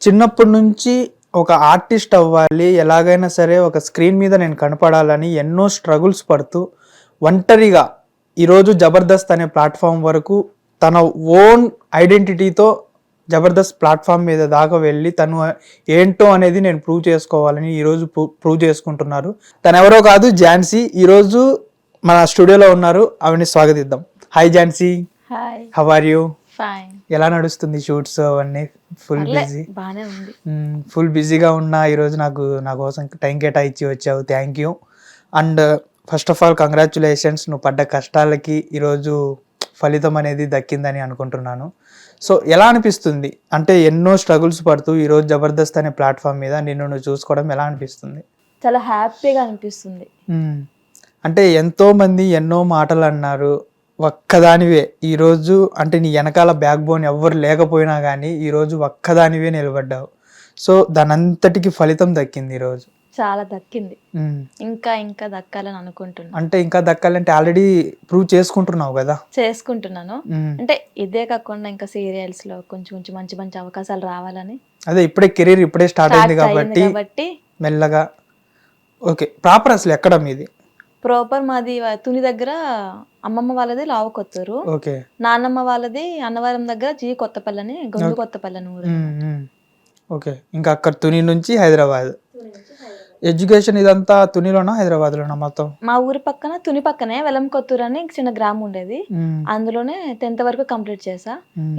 చిన్నప్పటి నుంచి ఒక ఆర్టిస్ట్ అవ్వాలి, ఎలాగైనా సరే ఒక స్క్రీన్ మీద నేను కనపడాలని ఎన్నో స్ట్రగుల్స్ పడుతూ ఒంటరిగా ఈరోజు జబర్దస్త్ అనే ప్లాట్ఫామ్ వరకు తన ఓన్ ఐడెంటిటీతో జబర్దస్త్ ప్లాట్ఫామ్ మీద దాకా వెళ్ళి తను ఏంటో అనేది నేను ప్రూవ్ చేసుకోవాలని ఈరోజు ప్రూవ్ చేసుకుంటున్నారు. తను ఎవరో కాదు, ఝాన్సీ. ఈరోజు మన స్టూడియోలో ఉన్నారు, ఆవిడని స్వాగతిద్దాం. Hi Jhansi. Hi. How are you? Fine. ఎలా నడుస్తుంది షూట్స్ అవన్నీ? Full busy. బానే ఉంది. ఫుల్ బిజీగా ఉన్నా ఈరోజు నా కోసం టైం కేటాయించి వచ్చావు. Thank you. And first of all congratulations. నువ్వు పడ్డ కష్టాలకి ఈరోజు ఫలితం అనేది దక్కిందని అనుకుంటున్నాను. సో ఎలా అనిపిస్తుంది అంటే ఎన్నో స్ట్రగుల్స్ పడుతూ ఈరోజు జబర్దస్త్ అనే ప్లాట్ఫామ్ మీద నిన్ను నువ్వు చూసుకోవడం ఎలా అనిపిస్తుంది? చాలా హ్యాపీగా అనిపిస్తుంది. అంటే ఎంతో మంది ఎన్నో మాటలు అన్నారు, ఒక్కదానివే ఈరోజు అంటే నీ వెనకాల బ్యాక్ బోన్ ఎవ్వరు లేకపోయినా కానీ ఈరోజు ఒక్కదానివే నిలబడ్డావు. సో దానంతటికి ఫలితం దక్కింది ఈరోజు. చాలా దక్కింది. ఇంకా దక్కాలని అనుకుంటున్నాను. అంటే ఇంకా దక్కాలంటే ఆల్రెడీ ప్రూవ్ చేసుకుంటున్నావు కదా? చేసుకుంటున్నాను. అంటే ఇదే కాకుండా ఇంకా సీరియల్స్ లో కొంచెం మంచి మంచి అవకాశాలు రావాలని. అదే ఇప్పుడే కెరీర్ ఇప్పుడే స్టార్ట్ అయింది కాబట్టి మెల్లగా. ఓకే, ప్రాపర్ అసలు ఎక్కడ మీది? ప్రాపర్ మాది తుని దగ్గర, అమ్మమ్మ వాళ్ళది లావుకొత్తూరు, ఓకే. నాన్నమ్మ వాళ్ళది అన్నవరం దగ్గర జీ కొత్తపల్లని, గొంజు కొత్తపల్లని ఊరు. ఓకే. ఇంకా అక్కడ తుని నుంచి హైదరాబాద్. ఎడ్యుకేషన్ ఇదంతా తునిలోనా హైదరాబాద్లోనా మొత్తం? మా ఊరి పక్కన తుని పక్కనే వెలంకొత్తూరు అని చిన్న గ్రామం ఉండేది, అందులోనే 10th వరకు కంప్లీట్ చేసా.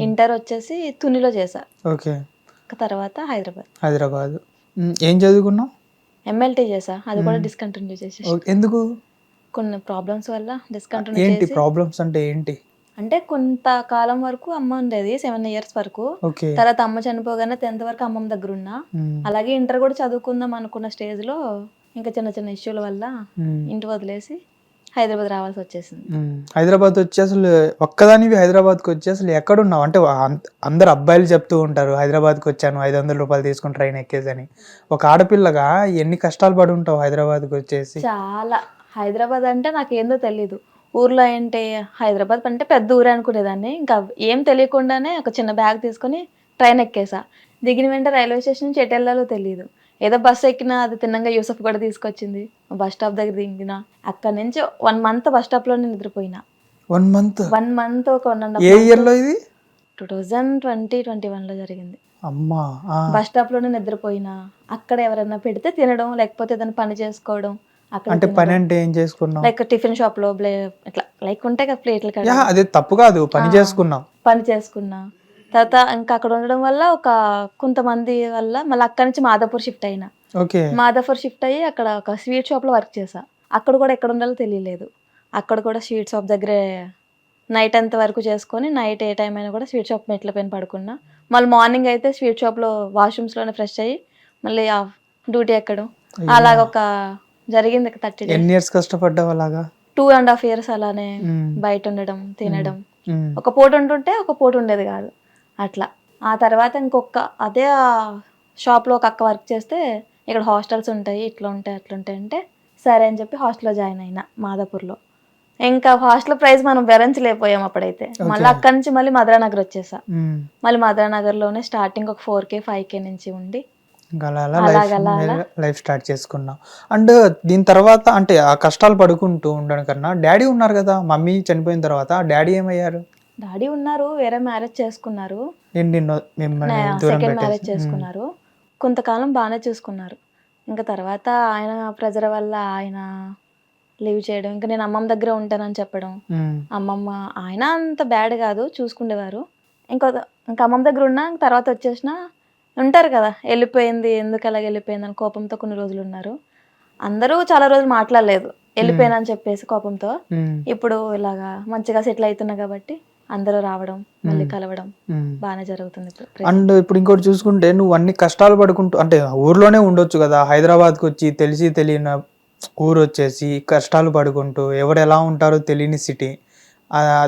ఇంటర్ వచ్చేసి తునిలో చేసా. ఓకే. తర్వాత హైదరాబాద్. ఏం చదువుకున్నావు? MLT చేసా. అది కూడా డిస్కంటిన్యూ చేసా. ఎందుకు? కొన్ని ప్రాబ్లమ్స్ వల్ల డిస్కంటిన్యూ. ఏంటి ప్రాబ్లమ్స్ అంటే ఏంటి? అంటే కొంతకాలం వరకు అమ్మ ఉండేది, 7 years వరకు. తర్వాత అమ్మ చనిపోగానే 10th వరకు అమ్మమ్మ దగ్గర ఉన్నా. అలాగే ఇంటర్ కూడా చదువుకుందాం అనుకున్న స్టేజ్ లో ఇంకా చిన్న ఇష్యూల వల్ల ఇంటి వదిలేసి హైదరాబాద్ రావాల్సి వచ్చేసింది. హైదరాబాద్ వచ్చి అసలు ఒక్కదానివి హైదరాబాద్కి వచ్చి అసలు ఎక్కడున్నావు? అంటే అందరు అబ్బాయిలు చెప్తూ ఉంటారు హైదరాబాద్కి వచ్చాను 500 రూపాయలు తీసుకుని ట్రైన్ ఎక్కేసని. ఒక ఆడపిల్లగా ఎన్ని కష్టాలు పడి ఉంటావు హైదరాబాద్కి వచ్చేసి? చాలా. హైదరాబాద్ అంటే నాకేందో తెలీదు. ఊర్లో ఏంటి, హైదరాబాద్ అంటే పెద్ద ఊరే అనుకునేదాన్ని. ఇంకా ఏం తెలియకుండానే ఒక చిన్న బ్యాగ్ తీసుకొని ట్రైన్ ఎక్కేసా. దిగిన వెంటనే రైల్వే స్టేషన్ నుంచి ఎటు వెళ్ళాలో తెలియదు. ఏదో బస్సు ఎక్కినా అది తిన్నంగా యూసఫ్ కూడా తీసుకొచ్చింది. బస్ స్టాప్ దగ్గర దిగిన అక్కడి నుంచి 1 month బస్ స్టాప్ లోనే నిద్రపోయినా. 1 month? 1 month ఒక 1.5. ఏ ఇయర్ లో ఇది? 2020-21 జరిగింది. అమ్మా. బస్ స్టాప్ లోనే నిద్రపోయినా. అక్కడ ఎవరైనా పెడితే తినడం, లేకపోతే ఏదైనా పని చేసుకోవడం. అంటే పని అంటే ఏం చేసుకున్నావు? లైక్ టిఫిన్ షాప్ లో ఇట్లా లైక్ ఉంటాయి కదా ప్లేట్లు కదా. అదే తప్పు కాదు, పని చేసుకున్నా. తర్వాత ఇంకా అక్కడ ఉండడం వల్ల ఒక కొంతమంది వల్ల మళ్ళీ అక్కడి నుంచి మాదాపూర్ షిఫ్ట్ అయినా. మాదాపూర్ షిఫ్ట్ అయ్యి అక్కడ ఒక స్వీట్ షాప్ లో వర్క్ చేసా. అక్కడ కూడా ఎక్కడ ఉండాలో తెలియలేదు. అక్కడ కూడా స్వీట్ షాప్ దగ్గరే నైట్ అంత వరకు చేసుకొని, నైట్ ఏ టైం అయినా కూడా స్వీట్ షాప్ మెట్ల పైన పడుకున్నా. మళ్ళీ మార్నింగ్ అయితే స్వీట్ షాప్ లో వాష్రూమ్స్ లోనే ఫ్రెష్ అయ్యి మళ్ళీ డ్యూటీ ఎక్కడం. అలాగ ఒక జరిగింది 30 days. ఎన్ని ఇయర్స్ కష్టపడ్డావు అలాగా? 2.5 years అలానే బయట ఉండడం, తినడం. ఒక పూట ఉంటుంటే ఒక పూట ఉండేది కాదు అట్లా. ఆ తర్వాత ఇంకొక అదే షాప్లో ఒక అక్క వర్క్ చేస్తే ఇక్కడ హాస్టల్స్ ఉంటాయి, ఇట్లా ఉంటాయి అట్లా ఉంటాయి అంటే సరే అని చెప్పి హాస్టల్లో జాయిన్ అయినా మాదాపూర్లో. ఇంకా హాస్టల్ ప్రైస్ మనం భరించలేకపోయాం అప్పుడైతే. మళ్ళీ అక్కడి నుంచి మళ్ళీ మధురానగర్ వచ్చేసా. మళ్ళీ మధురానగర్లోనే స్టార్టింగ్ ఒక 4K 5K నుంచి ఉండి లైఫ్ స్టార్ట్ చేసుకున్నాం. అండ్ దీని తర్వాత అంటే ఆ కష్టాలు పడుకుంటూ ఉండడం కన్నా డాడీ ఉన్నారు కదా, మమ్మీ చనిపోయిన తర్వాత డాడీ ఏమయ్యారు? డాడీ ఉన్నారు, వేరే మ్యారేజ్ చేసుకున్నారు. సెకండ్ మ్యారేజ్ చేసుకున్నారు. కొంతకాలం బాగానే చూసుకున్నారు. ఇంకా తర్వాత ఆయన ప్రెజర్ వల్ల ఆయన లీవ్ చేయడం, ఇంకా నేను అమ్మమ్మ దగ్గర ఉంటానని చెప్పడం. అమ్మమ్మ ఆయన అంత బ్యాడ్ కాదు, చూసుకునేవారు. ఇంకా అమ్మమ్మ దగ్గర ఉన్నా తర్వాత వచ్చేసిన ఉంటారు కదా, వెళ్ళిపోయింది ఎందుకు అలాగ వెళ్ళిపోయింది అని కోపంతో కొన్ని రోజులు ఉన్నారు. అందరూ చాలా రోజులు మాట్లాడలేదు వెళ్ళిపోయినా అని చెప్పేసి కోపంతో. ఇప్పుడు ఇలాగా మంచిగా సెటిల్ అవుతున్నా కాబట్టి అందరూ రావడం, మళ్ళీ కలవడం బాగానే జరుగుతుంది. అండ్ ఇప్పుడు ఇంకోటి చూసుకుంటే నువ్వు అన్ని కష్టాలు పడుకుంటూ అంటే ఊర్లోనే ఉండొచ్చు కదా, హైదరాబాద్కి వచ్చి తెలిసి తెలియని ఊరు వచ్చేసి కష్టాలు పడుకుంటూ ఎవరు ఎలా ఉంటారో తెలియని సిటీ.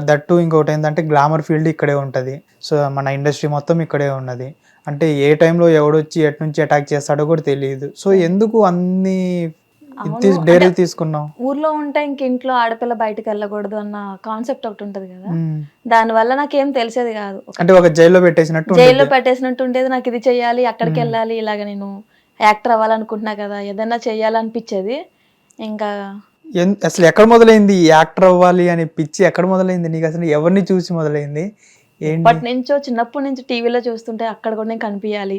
దట్టు ఇంకోటి ఏంటంటే గ్లామర్ ఫీల్డ్ ఇక్కడే ఉంటుంది. సో మన ఇండస్ట్రీ మొత్తం ఇక్కడే ఉన్నది. అంటే ఏ టైంలో ఎవడొచ్చి ఎటు నుంచి అటాక్ చేస్తాడో కూడా తెలియదు. సో ఎందుకు అన్ని డైరీ తీసుకున్నావు? ఊర్లో ఉంటే ఇంక ఇంట్లో ఆడపిల్ల బయటకు వెళ్ళకూడదు అన్న కాన్సెప్ట్ ఒకటి ఉంటది కదా, దాని వల్ల నాకేం తెలిసేది కాదు. అంటే ఒక జైల్లో పెట్టేసినట్టు ఉండేది. నాకు ఇది చెయ్యాలి, అక్కడికి వెళ్ళాలి, ఇలాగ నేను యాక్టర్ అవ్వాలనుకుంటున్నా కదా, ఏదన్నా చెయ్యాలనిపించేది. ఇంకా అసలు ఎక్కడ మొదలైంది యాక్టర్ అవ్వాలి అని పిచ్చి? ఎక్కడ మొదలైంది నీకు? అసలు ఎవరిని చూసి మొదలైంది? ఎప్పటి నుంచో చిన్నప్పటి నుంచి టీవీలో చూస్తుంటే అక్కడ కూడా నేను కనిపించాలి,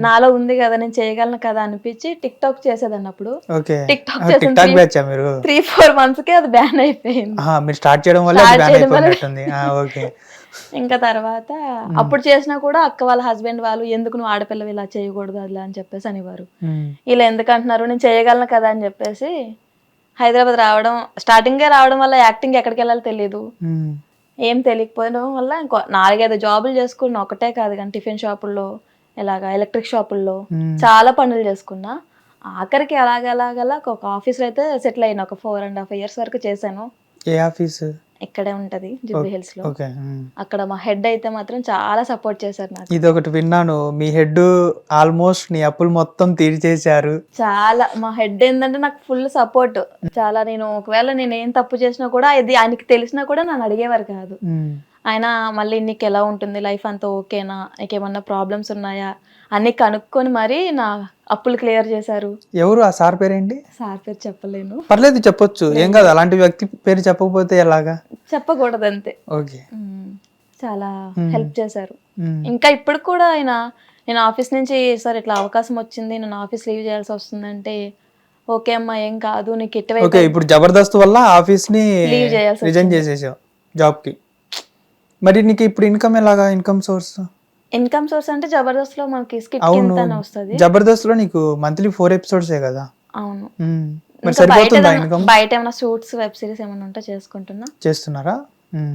నాలో ఉంది కదా, నేను చేయగలను కదా అనిపించి టిక్ టాక్ చేసేదాన్ని. అప్పుడు టిక్ టాక్ చేసిన 3-4 months కి అది బ్యాన్ అయిపోయింది. ఇంకా తర్వాత అప్పుడు చేసినా కూడా అక్క వాళ్ళ హస్బెండ్ వాళ్ళు ఎందుకు నువ్వు ఆడపిల్ల ఇలా చేయకూడదు అలా అని చెప్పేసి అనేవారు. ఇలా ఎందుకు అంటున్నారు, నేను చేయగలను కదా అని చెప్పేసి హైదరాబాద్ రావడం, స్టార్టింగే రావడం వల్ల యాక్టింగ్ ఎక్కడికి వెళ్ళాలో తెలియదు. ఏం తెలియకపోవడం వల్ల ఇంకో 4-5 జాబులు చేసుకున్నా. ఒకటే కాదు కానీ టిఫిన్ షాపుల్లో, ఇలాగా ఎలక్ట్రిక్ షాపుల్లో చాలా పనులు చేసుకున్నా. ఆఖరికి అలాగలా ఒక ఆఫీస్లో అయితే సెటిల్ అయినా. ఒక 4.5 years వరకు చేశాను. ఏ ఆఫీస్? ఇక్కడే ఉంటది జూబ్లీ హిల్స్ లో. అక్కడ మా హెడ్ అయితే మాత్రం చాలా సపోర్ట్ చేశారు నాకు. ఇది ఒకటి విన్నాను, మీ హెడ్ ఆల్మోస్ట్ నీ అప్పులు మొత్తం తీర్చేశారు. చాలా మా హెడ్ ఏంటంటే నాకు ఫుల్ సపోర్ట్. చాలా నేను ఒకవేళ నేను ఏం తప్పు చేసినా కూడా ఇది ఆయనకి తెలిసినా కూడా నన్ను అడిగేవారు కాదు. ఆయన మళ్ళీ నీకు ఎలా ఉంటుంది, లైఫ్ అంతా ఓకేనా, నీకేమన్నా ప్రాబ్లమ్స్ ఉన్నాయా అన్ని కనుక్కొని మరి నా అప్పులు క్లియర్ చేశారు. ఎవరు ఆ సార్ పేరేంటి? సార్ పేరు చెప్పలేను. పర్లేదు చెప్పొచ్చు, ఏం కాదు. అలాంటి వ్యక్తి పేరు చెప్పకపోతే ఎలాగా? చెప్పకూడదు అంతే. ఓకే. చాలా హెల్ప్ చేశారు. ఇంకా ఇప్పుడు కూడా ఆయన, నేను ఆఫీస్ నుంచి సార్ ఇట్లా అవకాశం వచ్చింది, నేను ఆఫీస్ లీవ్ చేయాల్సి వస్తుందంటే ఓకే అమ్మా ఏం కాదు నీకు ఇటువైపు. ఇప్పుడు జబర్దస్త్ వల్ల ఆఫీస్ ని రిజైన్ చేసేసావు జాబ్ కి. మరి నీకు ఇప్పుడు ఇన్కమ్ ఎలాగా? ఇన్కమ్ సోర్స్ అంటే జబర్దస్త్ లో మనకి స్కిట్ కిందనే వస్తది. జబర్దస్త్ లో నీకు మంత్లీ 4 episodes కదా? అవును. మరి సరిపోతుందా ఇన్కమ్? బయట ఏమైనా షూట్స్, వెబ్ సిరీస్ ఏమైనా ఉంటే చేస్తున్నారా?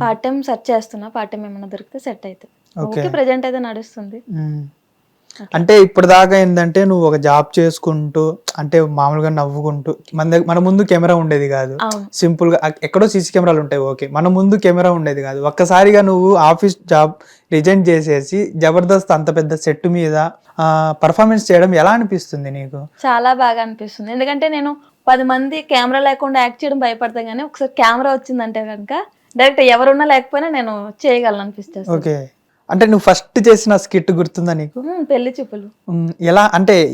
పార్ట్ టైం సెర్చ్ చేస్తున్నా. పార్ట్ టైం ఏమైనా దొరికితే సెట్ అయితే ఓకే. ప్రెజెంట్ అయితే నడుస్తుంది. అంటే ఇప్పుడు దాకా ఏంటంటే నువ్వు ఒక జాబ్ చేసుకుంటూ, అంటే మామూలుగా నవ్వుకుంటూ, మన ముందు కెమెరా ఉండేది కాదు, సింపుల్ గా ఎక్కడో సీసీ కెమెరాలు ఉంటాయి ఓకే, మన ముందు కెమెరా ఉండేది కాదు. ఒక్కసారిగా నువ్వు ఆఫీస్ జాబ్ రిజైన్ చేసేసి జబర్దస్త్ అంత పెద్ద సెట్ మీద పర్ఫార్మెన్స్ చేయడం ఎలా అనిపిస్తుంది నీకు? చాలా బాగా అనిపిస్తుంది. ఎందుకంటే నేను 10 మంది కెమెరా లేకుండా యాక్ట్ చేయడం భయపడతాను, కానీ ఒకసారి కెమెరా వచ్చిందంటే కనుక డైరెక్ట్ ఎవరున్నా లేకపోయినా నేను చేయగలను అనిపిస్తుంది. ఓకే. అంటే నువ్వు ఫస్ట్ చేసిన స్కిట్ గుర్తుందా నీకు? పెళ్లి చూపులు.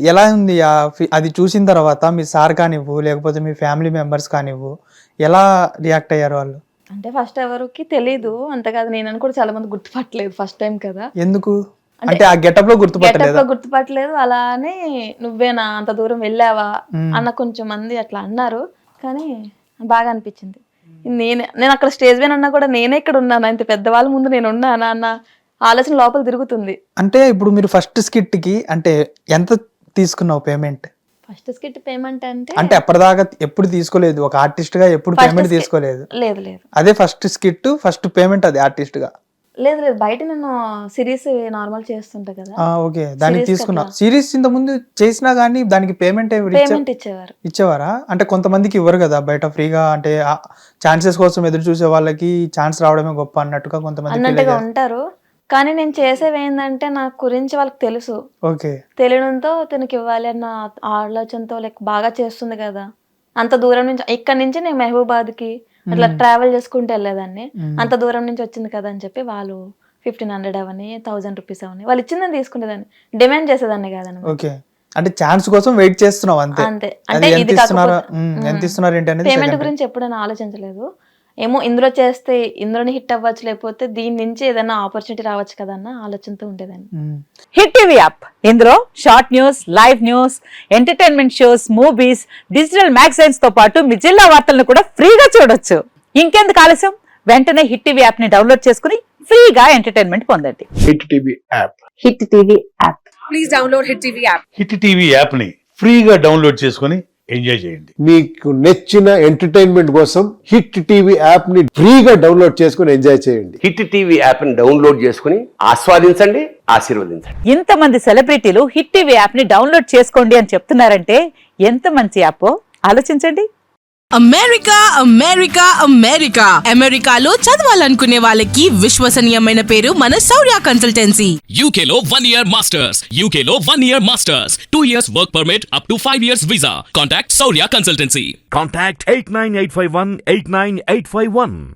ఎలా ఉంది అది చూసిన తర్వాత మీ సార్ కానివ్వు, లేకపోతే మీ ఫ్యామిలీ మెంబర్స్ కానివ్వు, ఎలా రియాక్ట్ అయ్యారు వాళ్ళు? అంటే ఫస్ట్ ఎవరికి తెలీదు, అంతకాదు నేను కూడా చాలా మంది గుర్తుపట్టలేదు, ఫస్ట్ టైం కదా. ఎందుకు అంటే ఆ గెటప్ లో గుర్తుపట్టలేదు. అలానే నువ్వేనా అంత దూరం వెళ్ళావా అన్న కొంచెం మంది అట్లా అన్నారు, కానీ బాగా అనిపించింది. నేను అక్కడ స్టేజ్ మీద ఉన్నా కూడా నేనే ఇక్కడ ఉన్నాను, ఇంత పెద్దవాళ్ళ ముందు నేను ఉన్నానా అన్న ఆలోచన లోపల తిరుగుతుంది. అంటే ఇప్పుడు మీరు ఫస్ట్ స్కిట్ కి అంటే ఎంత తీసుకున్నావు పేమెంట్? ఫస్ట్ స్కిట్ పేమెంట్ అంటే అప్పటిదాకా ఎప్పుడు తీసుకోలేదు, ఒక ఆర్టిస్ట్ గా ఎప్పుడు పేమెంట్ తీసుకోలేదు? లేదు. అదే ఫస్ట్ స్కిట్, ఫస్ట్ పేమెంట్ అది ఆర్టిస్ట్ గా? లేదు. బయట నేను సిరీస్ నార్మల్ చేస్తుంటా కదా. ఓకే, దానికి తీసుకున్నా. సిరీస్ ఇంత ముందు చేసినా గానీ దానికి పేమెంట్ ఇచ్చేవారా? అంటే కొంతమందికి ఇవ్వరు కదా బయట ఫ్రీగా, అంటే ఛాన్సెస్ కోసం ఎదురు చూసే వాళ్ళకి ఛాన్స్ రావడమే గొప్ప అన్నట్టుగా కొంతమంది ఉంటారు. కానీ నేను చేసేవి ఏంటంటే నా గురించి వాళ్ళకి తెలుసు. ఓకే. తెలియడంతో తనకి ఇవ్వాలి అన్న ఆలోచనతో బాగా చేస్తుంది కదా. అంత దూరం నుంచి, ఇక్కడ నుంచి నేను మహబూబాద్ కి అట్లా ట్రావెల్ చేసుకుంటూ వెళ్ళేదాన్ని. అంత దూరం నుంచి వచ్చింది కదా అని చెప్పి వాళ్ళు 1500 అవని 1000 రూపీస్ అవని వాళ్ళు ఇచ్చిందని తీసుకునేదాన్ని, డిమాండ్ చేసేదాన్ని కాదని. ఓకే. అంటే ఛాన్స్ కోసం వెయిట్ చేస్తున్నావు అంతే. అంటే ఇది ఎంత ఇస్తున్నారు ఏంటి అనేది పేమెంట్ గురించి ఎప్పుడైనా ఆలోచించలేదు. ఏమో ఇందులో చేస్తే ఇందులోనే హిట్ అవ్వచ్చు, లేకపోతే దీని నుంచి ఏదైనా ఆపర్చునిటీ రావచ్చు కదా అన్న ఆలోచనతో ఉండేదాన్ని. హిట్ టీవీ యాప్, ఇందులో short news, live news, entertainment shows, movies, digital magazines తో పాటు మీ జిల్లా వార్తలను కూడా ఫ్రీగా చూడొచ్చు. ఇంకెందుకు ఆలస్యం, వెంటనే హిట్ టీవీ యాప్ ని డౌన్లోడ్ చేసుకుని ఫ్రీగా ఎంటర్టైన్మెంట్ పొందండి. Hit TV app. Hit TV app. Please download hit TV app. Hit TV app ని ఫ్రీగా డౌన్లోడ్ చేసుకుని ఎంజాయ్ చేయండి. మీకు నచ్చిన ఎంటర్టైన్మెంట్ కోసం హిట్ టీవీ యాప్ ని ఫ్రీగా డౌన్లోడ్ చేసుకుని ఎంజాయ్ చేయండి. హిట్ టీవీ యాప్ ని డౌన్లోడ్ చేసుకుని ఆస్వాదించండి, ఆశీర్వదించండి. ఇంతమంది సెలబ్రిటీలు హిట్ టీవీ యాప్ ని డౌన్లోడ్ చేసుకోండి అని చెప్తున్నారంటే ఎంత మంచి యాప్ ఆలోచించండి. అమెరికా అమెరికా అమెరికా అమెరికాలో చదవాలనుకునే వాళ్ళకి విశ్వసనీయమైన పేరు మన శౌర్య కన్సల్టెన్సీ. UK లో 1 year masters. UK లో 1 year masters. 2 years work permit up to 5 years visa. Contact Saurya Consultancy. Contact 89851 89851.